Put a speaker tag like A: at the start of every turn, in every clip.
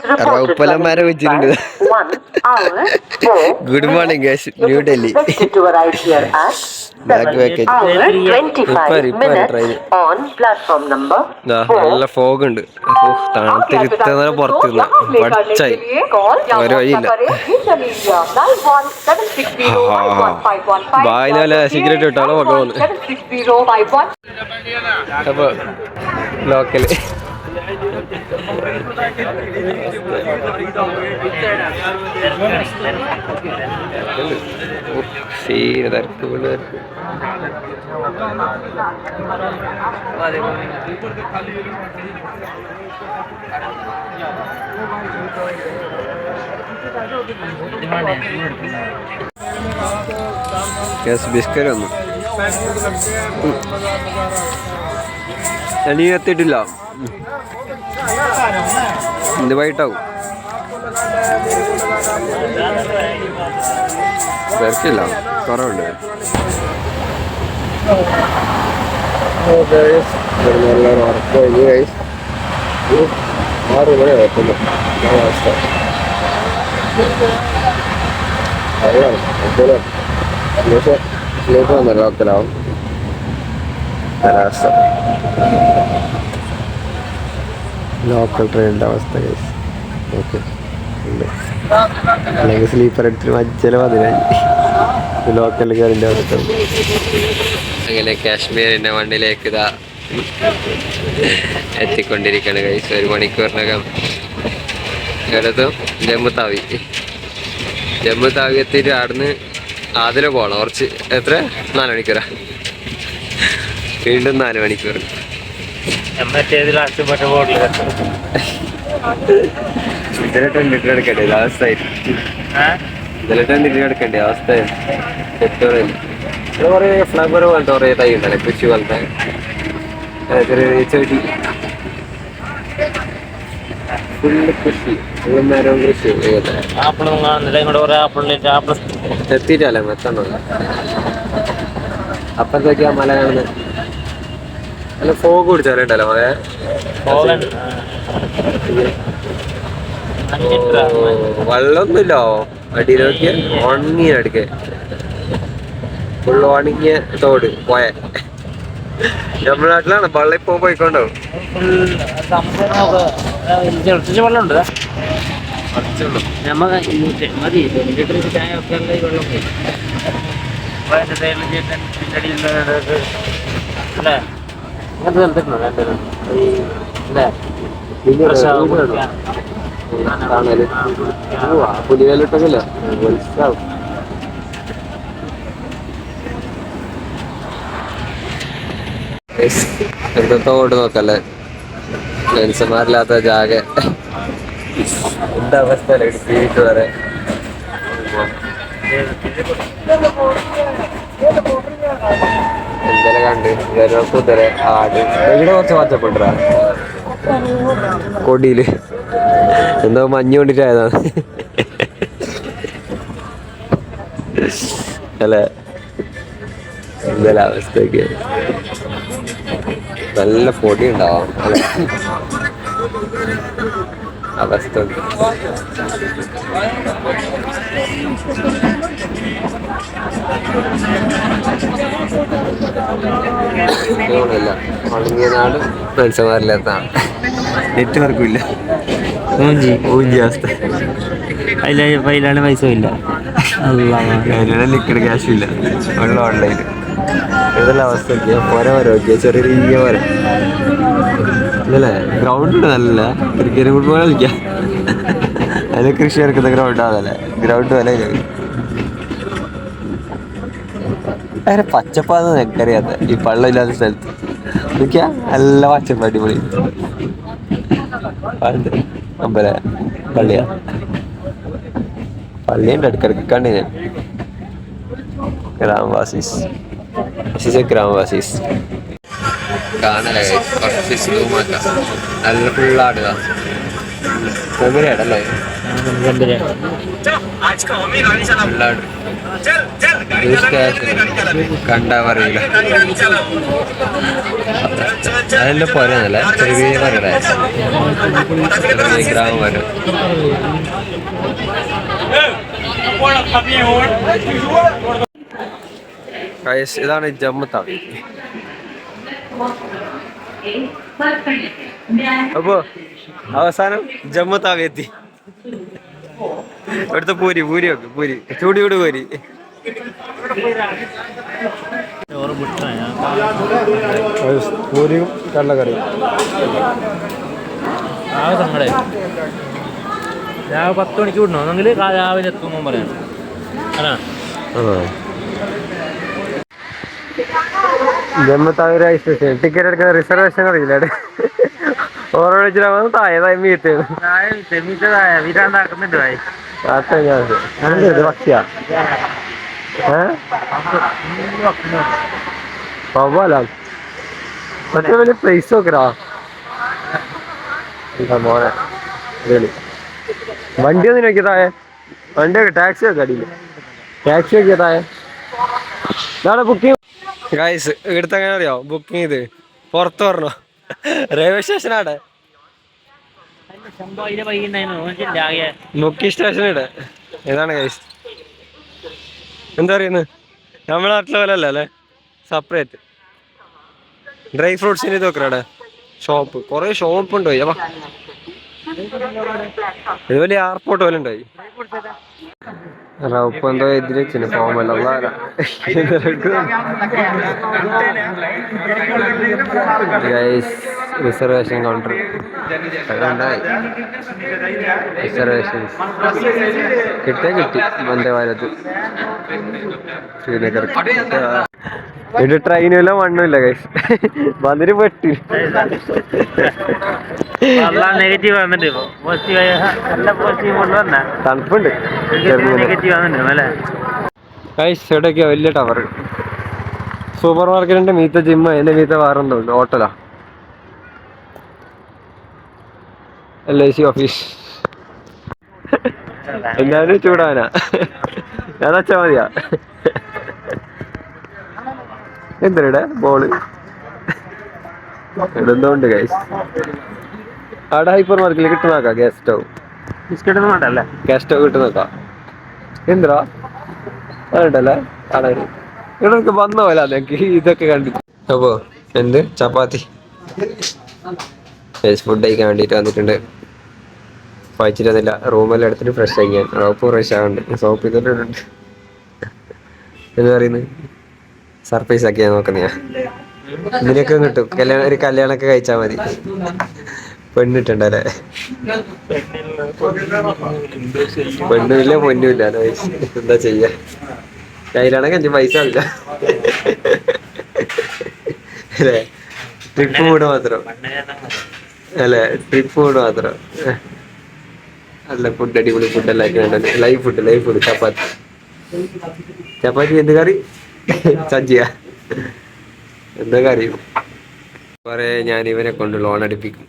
A: reported running late by 1 hour.
B: Good morning, guys. New Delhi.
A: Expected to arrive here at 7 hours 25 minutes on platform number 4.
B: നല്ല fog ഉണ്ട്. തണുത്തിരുത്തുന്ന പുറത്തുനിന്ന് പഠിച്ചായി ഒരു വഴിയില്ല. ബായിനല്ല cigarette ഇട്ടാണോ മക്കളൊന്ന്. അപ്പൊ local Seena തിരക്ക് പോലെ ബിസ്ക്കറ്റ് വന്നു. നീ എത്തിയിട്ടില്ല, ഇത് വൈകിട്ടാവും. തിരക്കില്ല, കുറവുണ്ട്. നല്ല ഉറക്കം കഴിഞ്ഞ് കഴിച്ച് 6 മണി വെക്കുന്നു. അവസ്ഥ അറിയാം, സ്ലീപ്പ് വന്ന ലോക്കലാവും അവസ്ഥ. ലോക്കൽ ട്രെയിനിൻ്റെ അവസ്ഥ കഴിച്ച് ഓക്കെ ഉണ്ട്. അല്ലെങ്കിൽ സ്ലീപ്പർ എടുത്തിട്ട് മജ്ജല 15 ലോക്കലിൽ കയറിൻ്റെ അവസ്ഥ. അങ്ങനെ കാശ്മീരിൻ്റെ വണ്ടിയിലേക്ക് ഇതാ എത്തിക്കൊണ്ടിരിക്കുകയാണ് കഴിച്ച്. 1 മണിക്കൂറിനകം ഏതോ ജമ്മു താവി എത്തിയിട്ട് അവിടുന്ന് ആതിര പോകണം. കുറച്ച് എത്ര 4 മണിക്കൂറാ, വീണ്ടും 4 മണിക്കൂർ. ഇതിലെ 20 എടുക്കണ്ടേ അവസ്ഥയായിരുന്നു. ഇതിലെ 20 എടുക്കണ്ടേ അവസ്ഥയായിരുന്നു. പെട്രോളില്ല. കുറേ ഫ്ലവർ പോലത്തെ കുറേ തൈ ഉണ്ടല്ലേ, കൃഷി പോലത്തെ ചെടി, ഫുള്ള് കൃഷി, മരം കൃഷി. എത്തിയിട്ടല്ലേ എത്തണല്ലോ. അപ്പുറത്തേക്ക് ആ മല കാണുന്നത് നല്ല ഫോഗ് കുടിച്ചാലുണ്ടല്ലോ മല. വെള്ളമൊന്നുമില്ലോ അടിയിലൊക്കെ ഉണങ്ങിയ അടുക്കെ ഫുള്ള് ഉണങ്ങിയ തോട് പോയ. നമ്മുടെ നാട്ടിലാണ് വെള്ളം ഇപ്പൊ പോയിക്കൊണ്ടോ.
C: വെള്ളമുണ്ട്
B: പുലിവേലിട്ടല്ലേ മനസ്സിലാവും. തോട് നോക്കല്ലേ, മനുഷ്യന്മാരില്ലാത്ത ജാഗ. എന്താ അവസ്ഥ ഇടുക്കിയിട്ട് വരെ. എന്തെല്ലാം കണ്ട് കുതിര, ആട്. ഇവിടെ കുറച്ച് പച്ചപ്പെട്ടാ കൊടിയില് എന്തോ മഞ്ഞ് കൊണ്ടിട്ടായതാണ് അല്ലേ. എന്തെല്ലാം അവസ്ഥയൊക്കെ. നല്ല പൊടി ഉണ്ടാവാം അല്ലെ അവസ്ഥ. ഉണങ്ങിയ നാട്, മനുഷ്യന്മാരില്ലാത്തതാണ്. നെറ്റ്വർക്കും ഇല്ല, ഊഞ്ചി അവസ്ഥ.
C: അതിലാണ് പൈസ ഇല്ല,
B: ലിക്വിഡ് ക്യാഷും ഇല്ല, വെള്ളം ഓൺലൈൻ. ഇതെല്ലാം അവസ്ഥയൊക്കെ പോര വരൊക്കെ ചെറിയ പോര ഇല്ലല്ലേ. ഗ്രൗണ്ട് നല്ല ക്രിക്കറ്റ് ഫുട്ബോൾ കളിക്കാം. അതിന് കൃഷി ഇറക്കുന്ന ഗ്രൗണ്ട് ആണല്ലേ, ഗ്രൗണ്ട് വില. അങ്ങനെ പച്ചപ്പാന്ന് എനിക്കറിയാത്ത ഈ പള്ളമില്ലാത്ത സ്ഥലത്ത് നോക്കിയാ നല്ല പച്ചപ്പ്, അടിപൊളി. അമ്പല പള്ളിയാ, പള്ളിയുണ്ട് അടുക്കിടക്ക് കണ്ടു ഞാൻ. ഗ്രാമവാസീസ് കാണല കുറച്ച് സൂമാക്കാം. നല്ല ഫുള്ളാടുക എങ്ങനെയാണല്ലേ കണ്ടാ പറയില്ല അതെല്ലാം പോരാന്നല്ല ചെറിയ പറയണേ ചെറിയ ഗ്രാമം വരും ഇതാണ് ജമ്മു താവി അപ്പോ അവസാനം ജമ്മു താവി എത്തി ഇവിടുത്തെ പൂരി പൂരി വെക്ക് പൂരി ചൂടിയോട് പൂരി പൂരിയും കടലക്കറിയും
C: രാവിലെ 10 മണിക്ക് വിടണോ എന്നെങ്കിൽ രാവിലെ എത്തുമ്പോൾ പറയാം
B: Jammu Tawi railway station ticket എടുക്കുന്ന റിസർവേഷൻ അറിയില്ല ഓരോ വിളിച്ചിട്ട് താഴെ മീറ്റാണ്
C: വീട്ടാണ്ടാക്കുന്നുണ്ട് ഭായി
B: ഭക്ഷ്യ മറ്റേ വലിയ പ്ലേസ് നോക്കരാ മോനെ വണ്ടി ഒന്നും നോക്കിയതായേ വണ്ടിയൊക്കെ ടാക്സി ഒക്കെ അടിയില്ല ടാക്സി നോക്കിയതായേ നാളെ ബുക്കിംഗ് ഗൈസ് ഇവിടുത്തെ എങ്ങനെ അറിയോ ബുക്കിംഗ് ചെയ്ത് പുറത്ത് പറഞ്ഞോ റെയിൽവേ സ്റ്റേഷനാടെ ബുക്കിംഗ് സ്റ്റേഷൻ ഇടെ ഏതാണ് ഗൈസ് എന്താ പറയുന്നത് നമ്മുടെ നാട്ടിലെ പോലെ അല്ലേ സെപ്പറേറ്റ് ഡ്രൈ ഫ്രൂട്ട്സിന് ഇത് നോക്കണ ഷോപ്പ് കുറെ ഷോപ്പ് ഉണ്ടോ അപ്പൊ ഇതുപോലെ എയർപോർട്ട് പോലെ ഉണ്ടായി റൗപ്പ് എന്തോ എതിര് വെച്ചിന് ഫോമല്ല റിസർവേഷൻ കൗണ്ടർ അതുകൊണ്ടായി റിസർവേഷൻസ് കിട്ടി വന്ദേ ഭാരത് ശ്രീനഗർ ഇത് ട്രെയിനുമില്ല മണ്ണുമില്ല കൈസ് വന്നിട്ട് പെട്ടി
C: നെഗറ്റീവ് വന്നിട്ട്
B: തണുപ്പുണ്ട്
C: നെഗറ്റീവ് വന്നിട്ടുണ്ട് അല്ലേ
B: കൈസ് ഇവിടെയൊക്കെയാ വലിയ ടവർ സൂപ്പർ മാർക്കറ്റിന്റെ മീത്ത ജിമ്മ് അതിന്റെ മീത്ത വേറെന്തോ ഉണ്ട് ഹോട്ടലാ LIC ഓഫീസ് എന്നാലും ചൂടാനാ ഞാൻ വെച്ചാ മതിയാ എന്തിടെ ബോള് ഇടെന്തോ ഉണ്ട് ഗൈസ് അവിടെ ഹൈപ്പർ മാർക്കറ്റിൽ കിട്ടുന്നോക്കാം ഗ്യാസ് സ്റ്റൗ
C: ബിസ്ക്കറ്റ് ഒന്നും വേണ്ടല്ലേ
B: ഗ്യാസ് സ്റ്റൗ കിട്ടുന്നോക്കാം എന്തിനാ അതുണ്ടല്ലേ കാണാൻ ഇവിടെ വന്ന പോലെ എനിക്ക് ഇതൊക്കെ കണ്ടിട്ട് അപ്പോ എന്ത് ചപ്പാത്തി ഫുഡ് കഴിക്കാൻ വേണ്ടിട്ട് വന്നിട്ടുണ്ട് വായിച്ചിട്ട് വന്നില്ല റൂമെല്ലാം എടുത്തിട്ട് ഫ്രഷ് ആക്കിയാൻ റോപ്പ് ഫ്രഷ് ആവുന്നുണ്ട് സോപ്പ് ചെയ്തിട്ടുണ്ട് എന്ന് പറയുന്നത് സർപ്രൈസ് ആക്കിയാ നോക്കുന്ന ഞാൻ ഇതിനൊക്കെ കിട്ടും ഒരു കല്യാണമൊക്കെ കഴിച്ചാൽ മതി പെണ്ണിട്ടുണ്ടല്ലേ പെണ്ണുമില്ല പൊന്നുമില്ല എന്താ ചെയ്യാ കയ്യിലാണെങ്കിൽ 5 പൈസ ഇല്ല അല്ലേ ട്രിപ്പ് കൂടെ മാത്രം അല്ലേ ട്രിപ്പ് കൂടെ മാത്രം അല്ല ഫുഡ് അടിപൊളി ഫുഡെല്ലാം ആക്കി ലൈവ് ഫുഡ് ചപ്പാത്തി എന്ത് കറി സജ്ജിയ എന്താ കറി പറയാ ഞാൻ ഇവനെ കൊണ്ട് ലോൺ അടിപ്പിക്കും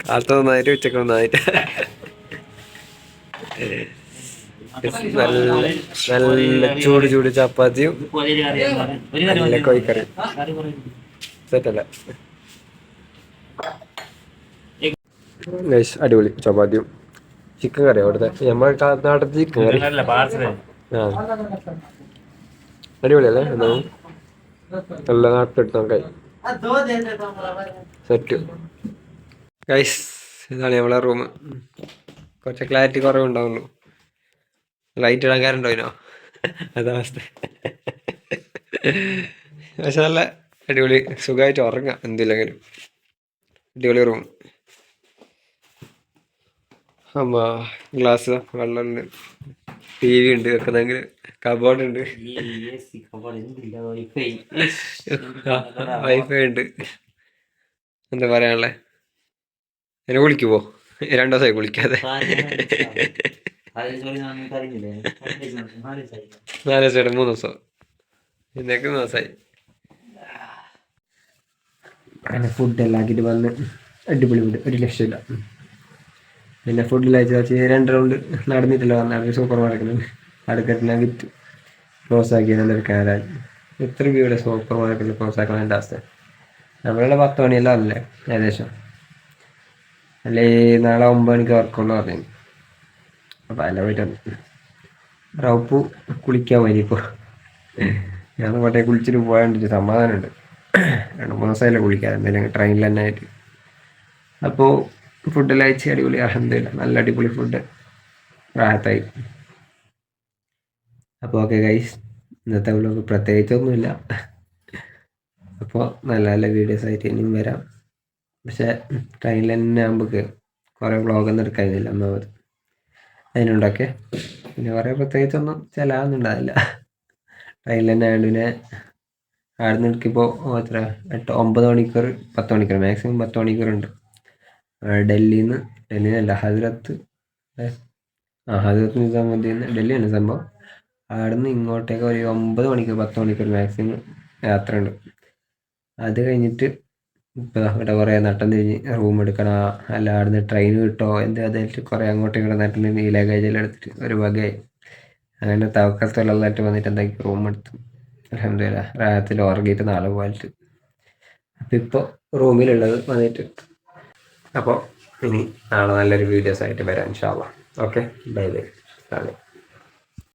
B: കാലത്ത് നന്നായിട്ട് ഉച്ചക്ക് നന്നായിട്ട് നല്ല ചൂട് ചപ്പാത്തിയും നല്ല കോഴിക്കറി സെറ്റല്ല അടിപൊളി ചപ്പാത്തിയും ചിക്കൻ കറി അവിടുത്തെ നമ്മുടെ നാട്ടിലത്തെ ചിക്കൻ കറി ആ അടിപൊളിയല്ലേ എന്നാ നല്ല നാട്ടിലെടുത്ത് നോക്കായി സെറ്റ് ഗൈസ് ഇതാണ് നമ്മളെ റൂം കുറച്ച് ക്ലാരിറ്റി കുറവുണ്ടാവുള്ളൂ ലൈറ്റ് ഇടാൻ കാറുണ്ടോ ഇതിനോ അതവസ്ഥ പക്ഷെ നല്ല അടിപൊളി സുഖമായിട്ട് ഉറങ്ങാം എന്തില്ലെങ്കിലും അടിപൊളി റൂം അമ്മ ഗ്ലാസ് വെള്ളമുണ്ട് TV ഉണ്ട് വെക്കുന്നെങ്കിൽ കബോർഡ് ഉണ്ട് വൈഫൈ ഉണ്ട് എന്താ പറയാനുള്ളേ എന്നെ വിളിക്കുവോ 2 ദിവസമായി വിളിക്കാതെ 4 ദിവസം 3 ദിവസം എന്നൊക്കെ 3 ദിവസമായി അങ്ങനെ ഫുഡ് എല്ലാം ആക്കിയിട്ട് വന്ന് അടിപൊളി ഫുഡ് 1 ലക്ഷമില്ല പിന്നെ ഫുഡിൽ വെച്ച് 2 റൗണ്ട് നടന്നിട്ടില്ല വന്നാൽ സൂപ്പർ മാർക്കറ്റിൽ അടുക്കട്ടിനെ വിറ്റ് ക്ലോസ് ആക്കി നല്ലൊരു കാരാൻ ഇത്ര രൂപയുടെ സൂപ്പർ മാർക്കറ്റിൽ ക്ലോസ് ആക്കണം എൻ്റെ അവസ്ഥ. നമ്മളുടെ 10 മണിയെല്ലാം അല്ലേ ഏകദേശം, അല്ലേ നാളെ 9 മണിക്ക് വർക്കുള്ളൂ പറഞ്ഞു. അപ്പം അല്ല പോയിട്ട് റൗപ്പു കുളിക്കാൻ പോയി. ഇപ്പോൾ ഞാൻ കോട്ടയെ കുളിച്ചിട്ട് പോയാണ്ടിട്ട് സമാധാനമുണ്ട്. 2-3 ദിവസമായില്ല കുളിക്കാൻ, എന്തെങ്കിലും ട്രെയിനിൽ തന്നെ ആയിട്ട്. അപ്പോൾ ഫുഡെല്ലാം അയച്ച് അടിപൊളി, അൽഹംദുലില്ലാ നല്ല അടിപൊളി ഫുഡ് റാഹത്തായി. അപ്പോൾ ഓക്കെ ഗൈസ്, ഇന്നത്തെ വ്ലോഗ് പ്രത്യേകിച്ചൊന്നുമില്ല. അപ്പോൾ നല്ല നല്ല വീഡിയോസ് ആയിട്ട് ഇനിയും വരാം. പക്ഷേ ട്രെയിനിൽ തന്നെ ആകുമ്പോൾ കുറേ വ്ളോഗൊന്നും എടുക്കാനില്ല ഒന്നാമത് അതിനുണ്ടൊക്കെ. പിന്നെ കുറേ പ്രത്യേകിച്ചൊന്നും ചിലവുന്നുണ്ടാവില്ല ട്രെയിനിൽ തന്നെ ആയതുകൊണ്ട്. പിന്നെ അവിടെ നിന്ന് എടുക്കിപ്പോൾ എത്ര 8-9 മണിക്കൂർ 10 മണിക്കൂർ മാക്സിമം 10 മണിക്കൂറുണ്ട്. ഡൽഹിന്നല്ല ഹസ്രത്ത് നിസാമുദ്ദീൻ ഡൽഹിയാണ് സംഭവം. അവിടെ നിന്ന് ഇങ്ങോട്ടേക്ക് ഒരു 9 മണിക്കൂർ 10 മണിക്കൂർ മാക്സിമം യാത്ര ഉണ്ട്. അത് കഴിഞ്ഞിട്ട് ഇപ്പോൾ ഇവിടെ കുറേ നട്ടം തിരിഞ്ഞ് റൂം എടുക്കണം, അല്ല അവിടെ നിന്ന് ട്രെയിൻ കിട്ടോ എന്ത് അതായിട്ട് കുറേ അങ്ങോട്ടും ഇങ്ങോട്ട് നട്ടം തിരിഞ്ഞ് ഈ ലഗേജെല്ലാം എടുത്തിട്ട് ഒരു വകയായി. അങ്ങനെ തവക്കലത്തുള്ളതായിട്ട് വന്നിട്ട് എന്താക്കി റൂം എടുത്തു. അൽഹംദുലില്ലാ റാഹത്തിൽ ഉറങ്ങിയിട്ട് നാളെ പോയിട്ട്. അപ്പം ഇപ്പോൾ റൂമിലുള്ളത് വന്നിട്ട്. അപ്പോൾ ഇനി നാളെ നല്ലൊരു വീഡിയോസ് ആയിട്ട് വരാം ഇൻഷാ അല്ലാഹ്. Okay, bye bye.